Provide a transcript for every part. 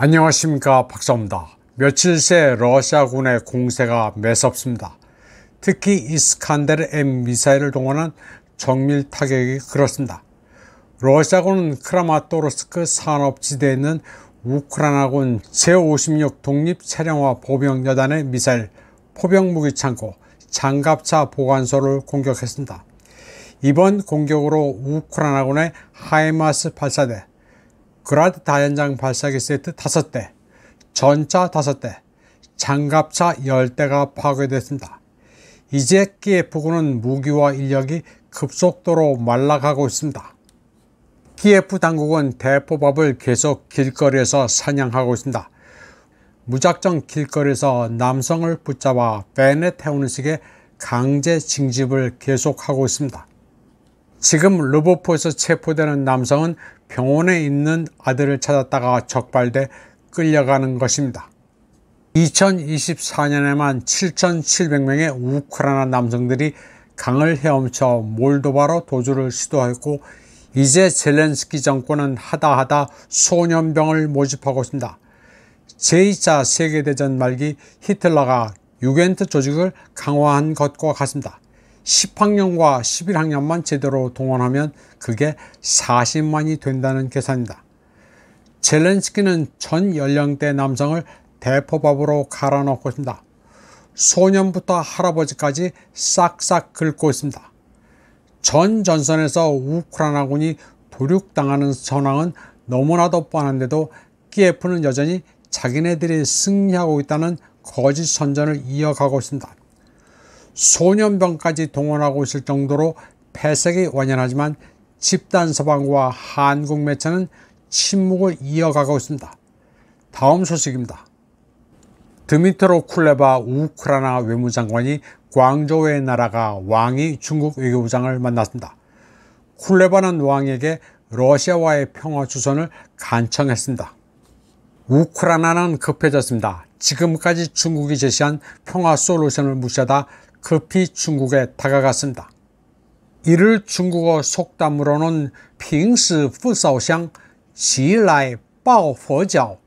안녕하십니까, 박사입니다. 며칠 새 러시아군의 공세가 매섭습니다. 특히 이스칸데르 M 미사일을 동원한 정밀 타격이 그렇습니다. 러시아군은 크라마토르스크 산업지대에 있는 우크라이나군 제56 독립차량화 보병여단의 미사일, 포병무기창고, 장갑차 보관소를 공격했습니다. 이번 공격으로 우크라이나군의 하이마스 발사대, 그라드 다연장 발사기 세트 5대, 전차 5대, 장갑차 10대가 파괴됐습니다. 이제 키예프군은 무기와 인력이 급속도로 말라가고 있습니다. 키예프 당국은 대포밥을 계속 길거리에서 사냥하고 있습니다. 무작정 길거리에서 남성을 붙잡아 밴에 태우는 식의 강제 징집을 계속하고 있습니다. 지금 르보프에서 체포되는 남성은 병원에 있는 아들을 찾았다가 적발돼 끌려가는 것입니다. 2024년에만 7,700명의 우크라이나 남성들이 강을 헤엄쳐 몰도바로 도주를 시도했고, 이제 젤렌스키 정권은 하다하다 소년병을 모집하고 있습니다. 제2차 세계대전 말기 히틀러가 유겐트 조직을 강화한 것과 같습니다. 10학년과 11학년만 제대로 동원하면 그게 40만이 된다는 계산입니다. 젤렌스키는 전 연령대 남성을 대포밥으로 갈아넣고 있습니다. 소년부터 할아버지까지 싹싹 긁고 있습니다. 전 전선에서 우크라이나군이 도륙당하는 전황은 너무나도 뻔한데도 키예프는 여전히 자기네들이 승리하고 있다는 거짓 선전을 이어가고 있습니다. 소년병까지 동원하고 있을 정도로 패색이 완연하지만 집단 서방과 한국 매체는 침묵을 이어가고 있습니다. 다음 소식입니다. 드미트로 쿨레바 우크라이나 외무장관이 광저우에 날아가 왕이 중국 외교부장을 만났습니다. 쿨레바는 왕에게 러시아와의 평화 주선을 간청했습니다. 우크라이나는 급해졌습니다. 지금까지 중국이 제시한 평화 솔루션을 무시하다 급히 중국에 다가갔습니다. 이를 중국어 속담으로는 平时不烧香急来抱佛脚,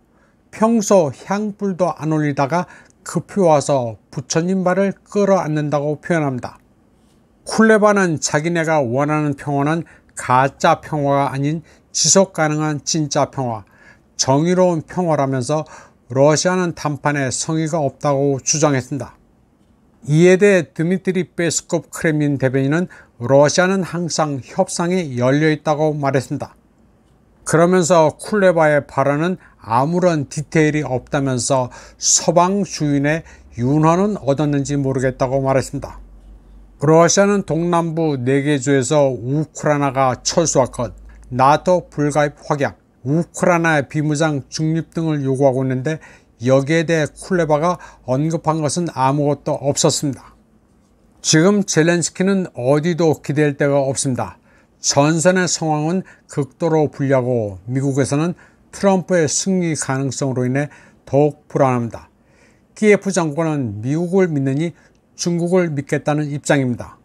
평소 향불도 안 올리다가 급히 와서 부처님 발을 끌어안는다고 표현합니다. 쿨레바는 자기네가 원하는 평화는 가짜 평화가 아닌 지속 가능한 진짜 평화, 정의로운 평화라면서 러시아는談판에 성의가 없다고 주장했습니다. 이에 대해 드미트리 페스코프 크렘린 대변인은 러시아는 항상 협상에 열려있다고 말했습니다. 그러면서 쿨레바의 발언은 아무런 디테일이 없다면서 서방 주인의 윤허는 얻었는지 모르겠다고 말했습니다. 러시아는 동남부 4개 주에서 우크라이나가 철수할 것, 나토 불가입 확약, 우크라이나의 비무장 중립 등을 요구하고 있는데 여기에 대해 쿨레바가 언급한 것은 아무것도 없었습니다. 지금 젤렌스키는 어디도 기댈 데가 없습니다. 전선의 상황은 극도로 불리하고 미국에서는 트럼프의 승리 가능성으로 인해 더욱 불안합니다. 키예프 정권은 미국을 믿느니 중국을 믿겠다는 입장입니다.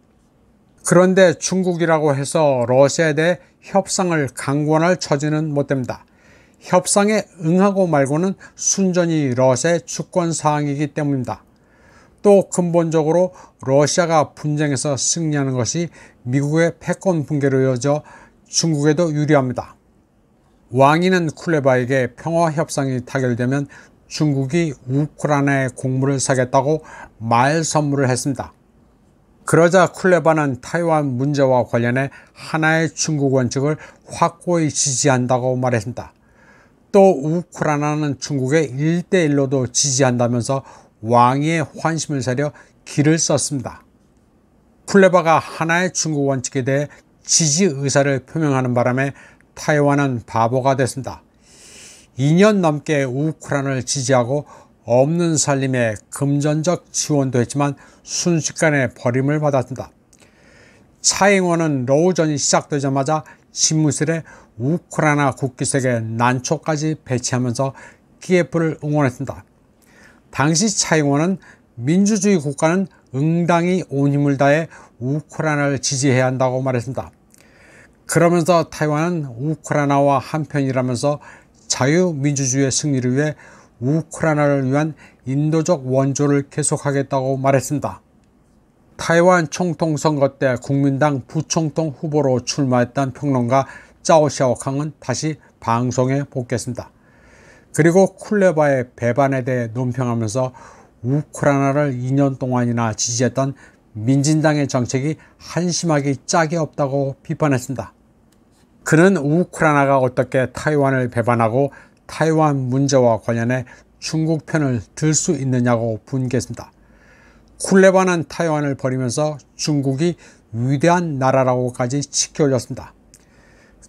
그런데 중국이라고 해서 러시아에 대해 협상을 강권할 처지는 못 됩니다. 협상에 응하고 말고는 순전히 러시아의 주권사항이기 때문입니다. 또 근본적으로 러시아가 분쟁에서 승리하는 것이 미국의 패권 붕괴로 이어져 중국에도 유리합니다. 왕위는 쿨레바에게 평화협상이 타결되면 중국이 우크라이나의 공물을 사겠다고 말 선물을 했습니다. 그러자 쿨레바는 타이완 문제와 관련해 하나의 중국 원칙을 확고히 지지한다고 말했습니다. 또 우크라이나는 중국의 1대1로도 지지한다면서 왕위의 환심을 사려 기를 썼습니다. 쿨레바가 하나의 중국 원칙에 대해 지지 의사를 표명하는 바람에 타이완은 바보가 됐습니다. 2년 넘게 우크라이나를 지지하고 없는 살림에 금전적 지원도 했지만 순식간에 버림을 받았습니다. 차잉원은 러우전이 시작되자마자 집무실에 우크라이나 국기색의 난초까지 배치하면서 키예프를 응원했습니다. 당시 차잉원은 민주주의 국가는 응당히 온 힘을 다해 우크라이나를 지지해야 한다고 말했습니다. 그러면서 타이완은 우크라이나와 한편이라면서 자유민주주의의 승리를 위해 우크라이나를 위한 인도적 원조를 계속하겠다고 말했습니다. 타이완 총통 선거 때 국민당 부총통 후보로 출마했던 평론가 짜오 샤오캉은 다시 방송에 복귀했습니다. 그리고 쿨레바의 배반에 대해 논평하면서 우크라이나를 2년 동안이나 지지했던 민진당의 정책이 한심하기 짝이 없다고 비판했습니다. 그는 우크라이나가 어떻게 타이완을 배반하고 타이완 문제와 관련해 중국 편을 들 수 있느냐고 분개했습니다. 쿨레바는 타이완을 버리면서 중국이 위대한 나라라고까지 지켜올렸습니다.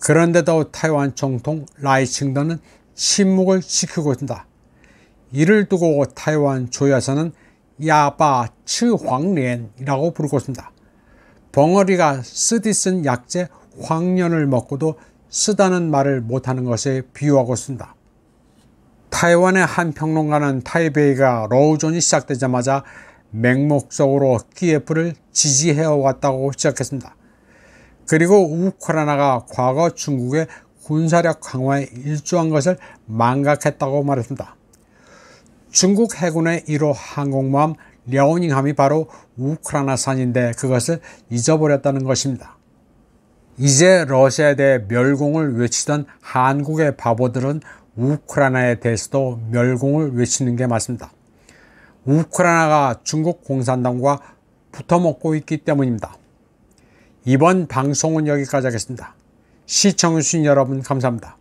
그런데도 타이완 총통 라이칭더는 침묵을 지키고 있습니다. 이를 두고 타이완 조야서는 야바 츠 황년이라고 부르고 있습니다. 벙어리가 쓰디 쓴 약재 황년을 먹고도 쓰다는 말을 못하는 것에 비유하고 있습니다. 타이완의 한 평론가는 타이베이가 러우존이 시작되자마자 맹목적으로 키예프를 지지해왔다고 시작했습니다. 그리고 우크라이나가 과거 중국의 군사력 강화에 일조한 것을 망각했다고 말했습니다. 중국 해군의 1호 항공모함 랴오닝함이 바로 우크라이나산인데 그것을 잊어버렸다는 것입니다. 이제 러시아에 대해 멸공을 외치던 한국의 바보들은 우크라이나에 대해서도 멸공을 외치는 게 맞습니다. 우크라이나가 중국 공산당과 붙어먹고 있기 때문입니다. 이번 방송은 여기까지 하겠습니다. 시청해주신 여러분 감사합니다.